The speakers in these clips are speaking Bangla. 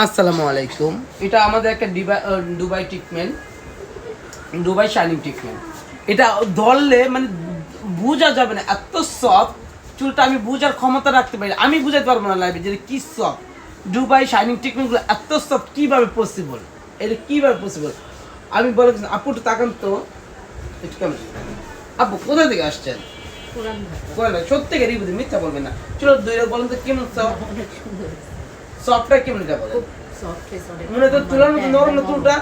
আসসালামু আলাইকুম। এটা আমাদের একটা Dubai treatment, Dubai shining treatment. এটা ধরলে মানে বোঝা যাবে না, এত সফট চুলটা আমি বোঝার ক্ষমতা রাখতে পারি, আমি বুঝাতে পারবো না লাইভে যে কি সফট। দুবাই শাইনিং ট্রিটমেন্টগুলো এত সফট কীভাবে পসিবল, এটা কীভাবে পসিবল আমি বলে আপু একটু তাকান তো, একটু কেমন আপু কোথা থেকে আসছেন? সত্যি মিথ্যা বলবেন না। চলো দুই বলেন তো কেমন সফট, সফটটা কেমন এটা বলেন। মনে তো তুলার মতো নরম চুলটা,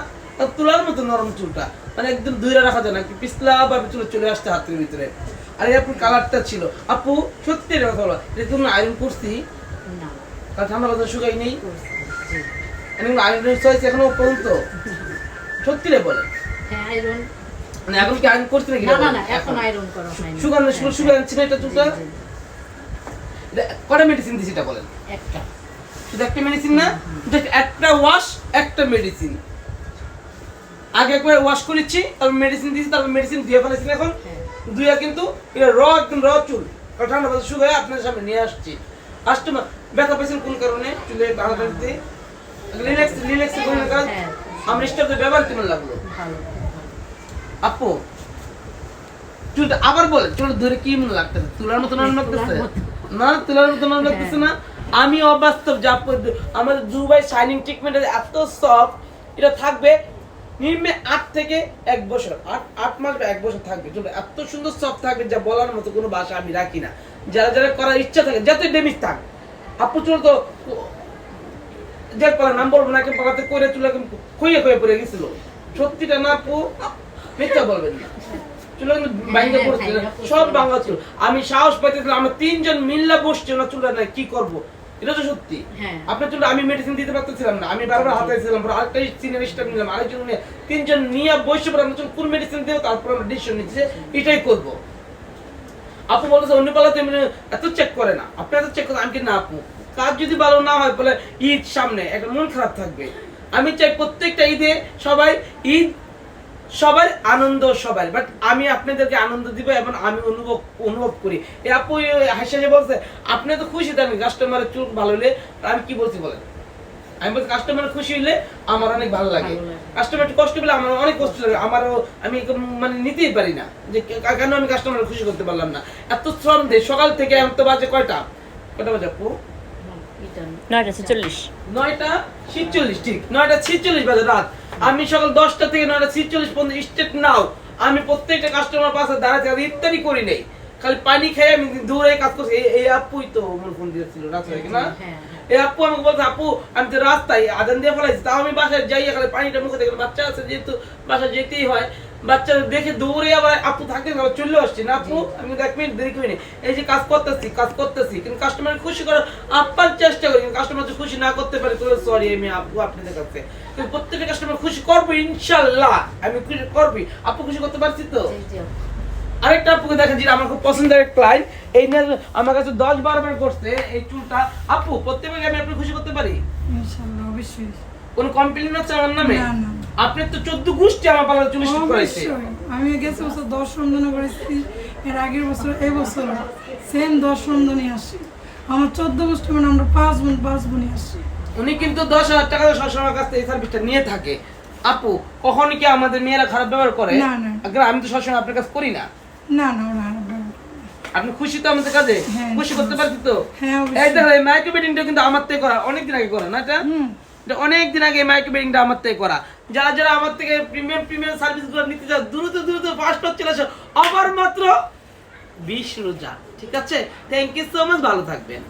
তুলার মতো নরম চুলটা, মানে একদম ধুইরা রাখা যায় না, কি পিছলা ভাবে চুলে চলে আসতে হাতের ভিতরে। আর এই আপুর কালারটা ছিল, আপু সত্যি এটা কথা বলো, এটা তুমি আয়রন করছি না? কারণ ঠান্ডা কথা শুকাই নেই, আয়রন হয়েছে এখনো পর্যন্ত? সত্যি রে বলে মানে এখন কি আয়রন করছি নাকি? এখন আয়রন করা হয়নি। শুকাচ্ছি না এটা চুলটা। কটা মেডিসিন দিছি এটা বলেন? একটা, শুধু একটা মেডিসিন না, একটা ওয়াশ একটা মেডিসিন। আগে একবার ওয়াশ করেছি, তারপর মেডিসিন দিয়েছি, তারপর মেডিসিন দিয়ে ফেলেছি। এখন দুইয়া কিন্তু এটা একদম চুল ঠান্ডা বাতাস শুকায় আপনার সামনে নিয়ে আসছি। কাস্টমার ব্যথা পেয়েছেন কোন কারণে? চুলে বাঁধা দিতে রিল্যাক্স করে কাজ। আমার স্টাফদের ব্যবহার কেমন লাগলো আপু? চুলটা আবার বলে, চুল ধরে কি মনে লাগতেছে? তুলার মতো নরম লাগতেছে না? তুলার মতো নরম লাগতেছে না? আমি অবাস্তব যা আমাদের দুবাই শাইনিং ট্রিটমেন্ট এত সফট, এটা থাকবে নিম্নে 8 থেকে 1 বছর, 8 মাস বা 1 বছর থাকবে। এত সুন্দর সফট থাকবে যা বলার মতো কোনো ভাষা আমি রাখি না। যারা যারা করার ইচ্ছা থাকে, যতই ড্যামেজ থাক, আপু চুল তো যে পালা নাম বলবো না, একটা পালাতে করে চুল একদম খুইয়ে পড়ে গেছিল। সত্যিটা না আপু, মিথ্যা বলবেন না। সব বাংলা চুল। আমি সাহস পাইতেছিলাম, আমরা 3 জন মিল্লা বসছি না চুলটা নাই, কি করবো? এটা তো সত্যি। আপনার চুলটা আমি মেডিসিন দিতে পারতেছিলাম না, আমি বারবার হাতাইছিলাম, আরেকটা সিনিয়র স্টাফ নিলাম, আরেকজন নিয়ে 3 জন নিয়ে বসে পড়ে আমরা কোন মেডিসিন দেবো, তারপর আমরা ডিসিশন নিচ্ছি এটাই করবো। আপু বলতেছে অন্য পালাতে এত চেক করে না, আপনি এত চেক করেন। আমি কি না আপু, কাজ যদি ভালো না হয় বলে ঈদ সামনে একটা মন খারাপ থাকবে। আমি চাই প্রত্যেকটা ঈদে সবাই ঈদ, সবার আনন্দ সবার, বাট আমি আপনাদেরকে আনন্দ দিব এবং আমি অনুভব করি। এই আপু হাসি বলছে আপনি তো খুশি থাকেন কাস্টমারের চুল ভালো হলে। আমি কি বলছি বলেন? আমি বলছি কাস্টমার খুশি হলে আমার অনেক ভালো লাগে, কাস্টমার একটু কষ্ট পেলে আমার অনেক কষ্ট লাগে। আমারও আমি মানে নিতেই পারি না যে কেন আমি কাস্টমার খুশি করতে পারলাম না। এত শ্রম দেয় সকাল থেকে, এত বাজে কয়টা বাজে আপু? 9:46 ঠিক 9:46 বাজে রাত। আমি সকাল 10টা থেকে 9:46 পর্যন্ত স্টেট নাও আমি প্রত্যেকটা কাস্টমার পাশে দাঁড়াতে ইত্যাদি করি নেই, খালি পানি খেয়ে আমি দূরে কাজ করছি। এই আপুই তো আমার ফোন দিয়েছিল রাস্তা থেকে না? এই আপু আমাকে বলছে আপু আমি তো রাস্তায় আজান দিয়ে ফেলাইছি, তাও আমি বাসায় যাই, খালি পানিটা মুখে দেখলাম। বাচ্চা আছে যেহেতু বাসায় যেতেই হয়, বাচ্চা দেখে দৌড়ে আবার আপু থাকতে চলে আসছি না আপু। আমি 1 মিনিট দেরি করিনি, এই যে কাজ করতেছি কিন্তু কাস্টমার খুশি করার আপ্রাণ চেষ্টা করি। কিন্তু কাস্টমার যদি খুশি না করতে পারে তাহলে সরি আমি আপু আপনাদের কাছে। কিন্তু প্রত্যেকটা কাস্টমার খুশি করবো ইনশাল্লাহ, আমি খুশি করবি। আপু খুশি করতে পারছি তো? আরেকটা আপুকে দেখেন যেটা আমার খুব পছন্দের এক ক্লায়েন্ট, এই নিয়ে আমার কাছে 10-12 বার করছে এই চুলটা। আপু প্রত্যেকবার আমি আপনি খুশি করতে পারি ইনশাআল্লাহ, অবশ্যই। কোন কমপ্লেইন আছে আমার নামে? না না, আপনি তো 14 গোষ্ঠী আমার পালা চুল স্টিচ করাইছে। আমি গেছে বছর 10 রমজানে করেছি, এর আগের বছর এই বছর সেম 10 রমজানে আসি। আমার 14 গোষ্ঠী মানে আমরা 5 বোনই আসি। উনি কিন্তু 10,000 টাকা সবসময় কাছ থেকে এই সার্ভিসটা নিয়ে থাকে। আপু কখনো কি আমাদের মেয়েরা খারাপ ব্যবহার করে? না না, আমি তো সবসময় আপনার কাছে করি না। না না, ওরা আপনি খুশি তো আমাদের কাজে? খুশি করতে পারছি তো? এই দেখো এই মাইক্রোবেডিংটা কিন্তু আমার থেকে করা, অনেকদিন আগে করা না এটা? অনেকদিন আগে মাইক্রোবেডিংটা আমার থেকে করা। যারা যারা আমার থেকে প্রিমিয়াম সার্ভিসগুলো নিতে চাও দ্রুত ফাস্ট চলে আসো। আবার মাত্র 20 রোজা, ঠিক আছে? থ্যাংক ইউ সো মাচ, ভালো থাকবেন।